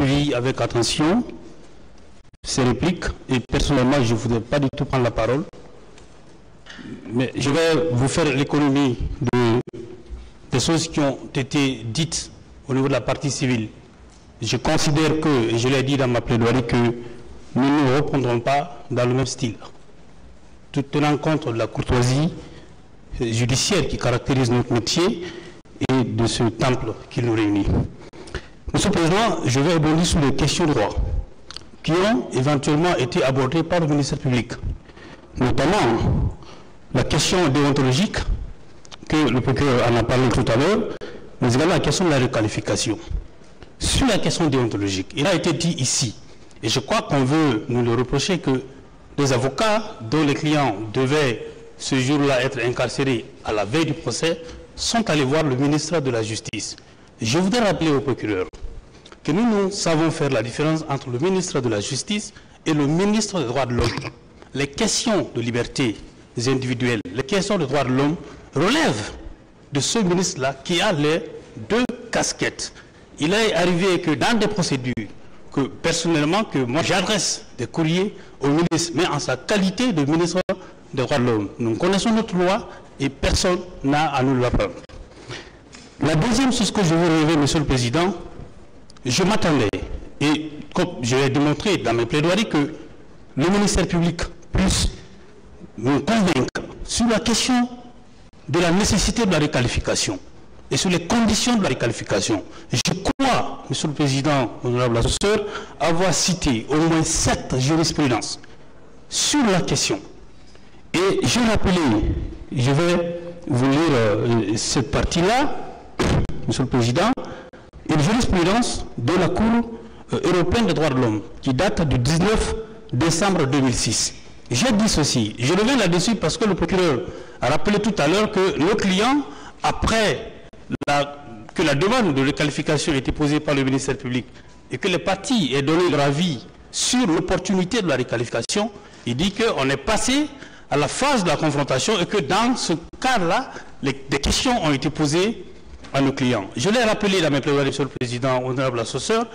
suivi avec attention ces répliques et personnellement, je ne voudrais pas du tout prendre la parole. Mais je vais vous faire l'économie des choses qui ont été dites au niveau de la partie civile. Je considère que, et je l'ai dit dans ma plaidoirie, que nous ne reprendrons pas dans le même style. Tout tenant compte de la courtoisie judiciaire qui caractérise notre métier et de ce temple qui nous réunit. Monsieur le Président, je vais rebondir sur les questions de droit qui ont éventuellement été abordées par le ministère public, notamment la question déontologique, que le procureur en a parlé tout à l'heure, mais également la question de la requalification. Sur la question déontologique, il a été dit ici, et je crois qu'on veut nous le reprocher, que des avocats dont les clients devaient ce jour-là être incarcérés à la veille du procès sont allés voir le ministre de la Justice. Je voudrais rappeler au procureur que nous savons faire la différence entre le ministre de la Justice et le ministre des droits de l'homme. Les questions de liberté individuelles, les questions de droits de l'homme relèvent de ce ministre-là qui a les deux casquettes. Il est arrivé que dans des procédures, que personnellement, que moi j'adresse des courriers au ministre, mais en sa qualité de ministre des droits de l'homme. Nous connaissons notre loi et personne n'a à nous l'apprendre. La deuxième chose que je veux relever, Monsieur le Président, je m'attendais, et comme je l'ai démontré dans mes plaidoiries, que le ministère public puisse nous convaincre sur la question de la nécessité de la requalification et sur les conditions de la requalification. Je crois, Monsieur le Président, honorable assesseur, avoir cité au moins 7 jurisprudences sur la question. Et je rappelais, je vais vous lire cette partie-là, Monsieur le Président, une jurisprudence de la Cour européenne des droits de l'homme qui date du 19 décembre 2006. J'ai dit ceci, je reviens là-dessus parce que le procureur a rappelé tout à l'heure que le client, après que la demande de requalification ait été posée par le ministère public et que les parties aient donné leur avis sur l'opportunité de la requalification, il dit qu'on est passé à la phase de la confrontation et que dans ce cadre-là, des questions ont été posées à nos clients. Je l'ai rappelé dans mes plaidoiries, Monsieur le Président, honorable assesseur,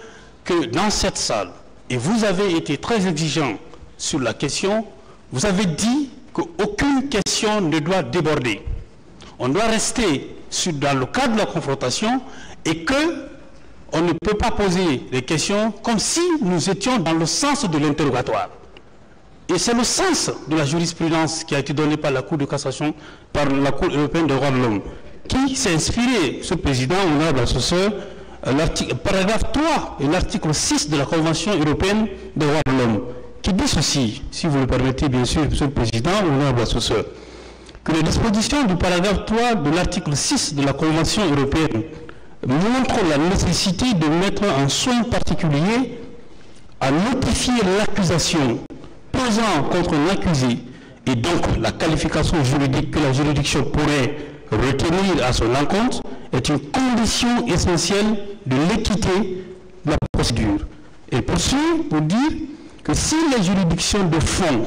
que dans cette salle, et vous avez été très exigeant sur la question, vous avez dit qu'aucune question ne doit déborder. On doit rester dans le cadre de la confrontation et qu'on ne peut pas poser des questions comme si nous étions dans le sens de l'interrogatoire. Et c'est le sens de la jurisprudence qui a été donnée par la Cour de cassation, par la Cour européenne des droits de l'homme, qui s'est inspiré, ce président, honorable assesseur, paragraphe 3 et l'article 6 de la Convention européenne des droits de l'homme, qui dit ceci, si vous le permettez bien sûr, Monsieur le Président, honorable assesseur, que les dispositions du paragraphe 3 de l'article 6 de la Convention européenne montrent la nécessité de mettre un soin particulier à notifier l'accusation pesant contre l'accusé et donc la qualification juridique que la juridiction pourrait retenir à son encontre est une condition essentielle de l'équité de la procédure. Et poursuit pour dire que si les juridictions de fond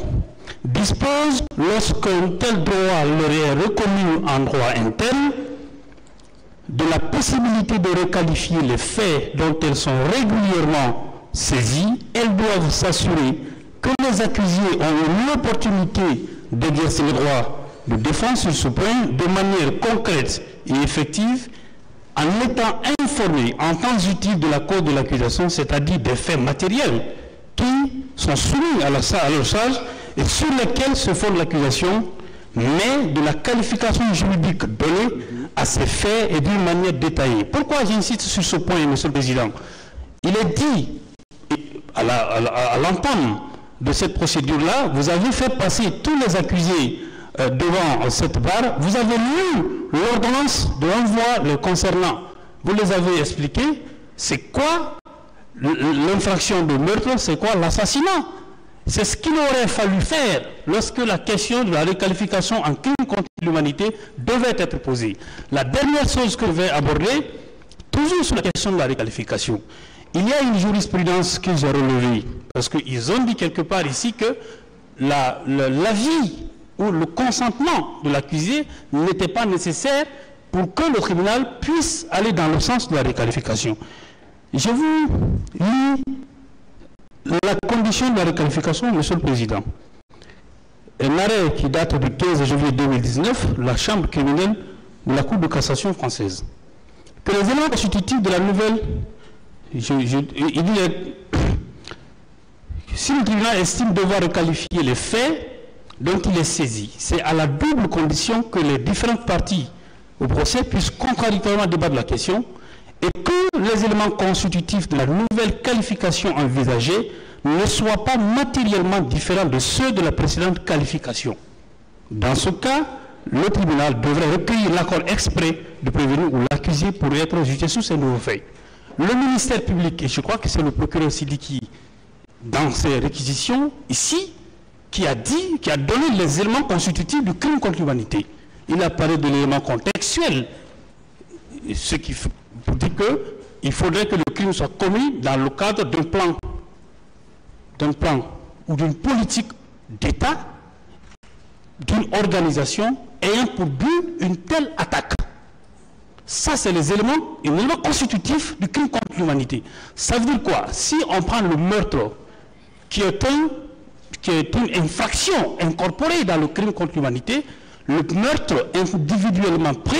disposent, lorsqu'un tel droit leur est reconnu en droit interne, de la possibilité de requalifier les faits dont elles sont régulièrement saisies, elles doivent s'assurer que les accusés ont une opportunité d'exercer le droit de défense sur ce point de manière concrète et effective en étant informés en temps utile de la cause de l'accusation, c'est-à-dire des faits matériels qui sont soumis à leur charge et sur lesquels se fonde l'accusation, mais de la qualification juridique donnée à ces faits et d'une manière détaillée. Pourquoi j'insiste sur ce point, Monsieur le Président? Il est dit, à l'entame de cette procédure-là, vous avez fait passer tous les accusés devant cette barre, vous avez lu l'ordonnance de renvoi les concernant. Vous les avez expliqués, c'est quoi l'infraction de meurtre, c'est quoi l'assassinat. C'est ce qu'il aurait fallu faire lorsque la question de la requalification en crime contre l'humanité devait être posée. La dernière chose que je vais aborder, toujours sur la question de la requalification, il y a une jurisprudence que j'ai relevée, parce qu'ils ont dit quelque part ici que l'avis ou le consentement de l'accusé n'était pas nécessaire pour que le tribunal puisse aller dans le sens de la requalification. Je vous lis la condition de la requalification, Monsieur le Président. Un arrêt qui date du 15 janvier 2019, la Chambre criminelle de la Cour de cassation française. Que les éléments constitutifs de la nouvelle... il dit, si le tribunal estime devoir requalifier les faits dont il est saisi, c'est à la double condition que les différentes parties au procès puissent contradictoirement débattre de la question et que les éléments constitutifs de la nouvelle qualification envisagée ne soient pas matériellement différents de ceux de la précédente qualification. Dans ce cas, le tribunal devrait recueillir l'accord exprès du prévenu ou l'accusé pour être jugé sur ces nouveaux faits. Le ministère public, et je crois que c'est le procureur Sidiki, dans ses réquisitions, ici, qui a donné les éléments constitutifs du crime contre l'humanité. Il a parlé de l'élément contextuel, ce qui pour dire qu'il faudrait que le crime soit commis dans le cadre d'un plan ou d'une politique d'État, d'une organisation ayant pour but une telle attaque. Ça, c'est les éléments constitutifs du crime contre l'humanité. Ça veut dire quoi? Si on prend le meurtre, qui est une infraction incorporée dans le crime contre l'humanité, le meurtre individuellement pris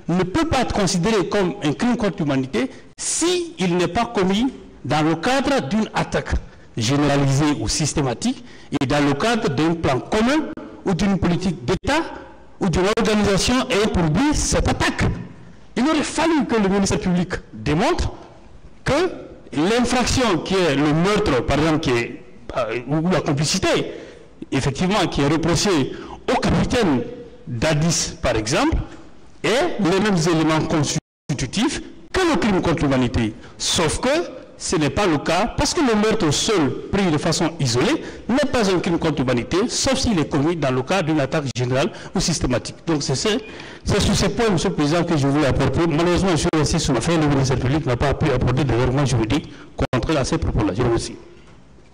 ne peut pas être considéré comme un crime contre l'humanité s'il n'est pas commis dans le cadre d'une attaque généralisée ou systématique et dans le cadre d'un plan commun ou d'une politique d'État ou d'une organisation ayant pour but cette attaque. Il aurait fallu que le ministère public démontre que l'infraction qui est le meurtre, par exemple, ou la complicité, effectivement, qui est reprochée au capitaine d'Addis, par exemple, est les mêmes éléments constitutifs que le crime contre l'humanité. Sauf que ce n'est pas le cas, parce que le meurtre seul, pris de façon isolée, n'est pas un crime contre l'humanité, sauf s'il est commis dans le cadre d'une attaque générale ou systématique. Donc c'est sur ces points, Monsieur le Président, que je voulais apporter. Malheureusement, je suis resté sur la fin, le ministère public n'a pas pu apporter des arguments juridiques contraires à ces propos-là. Je vous remercie.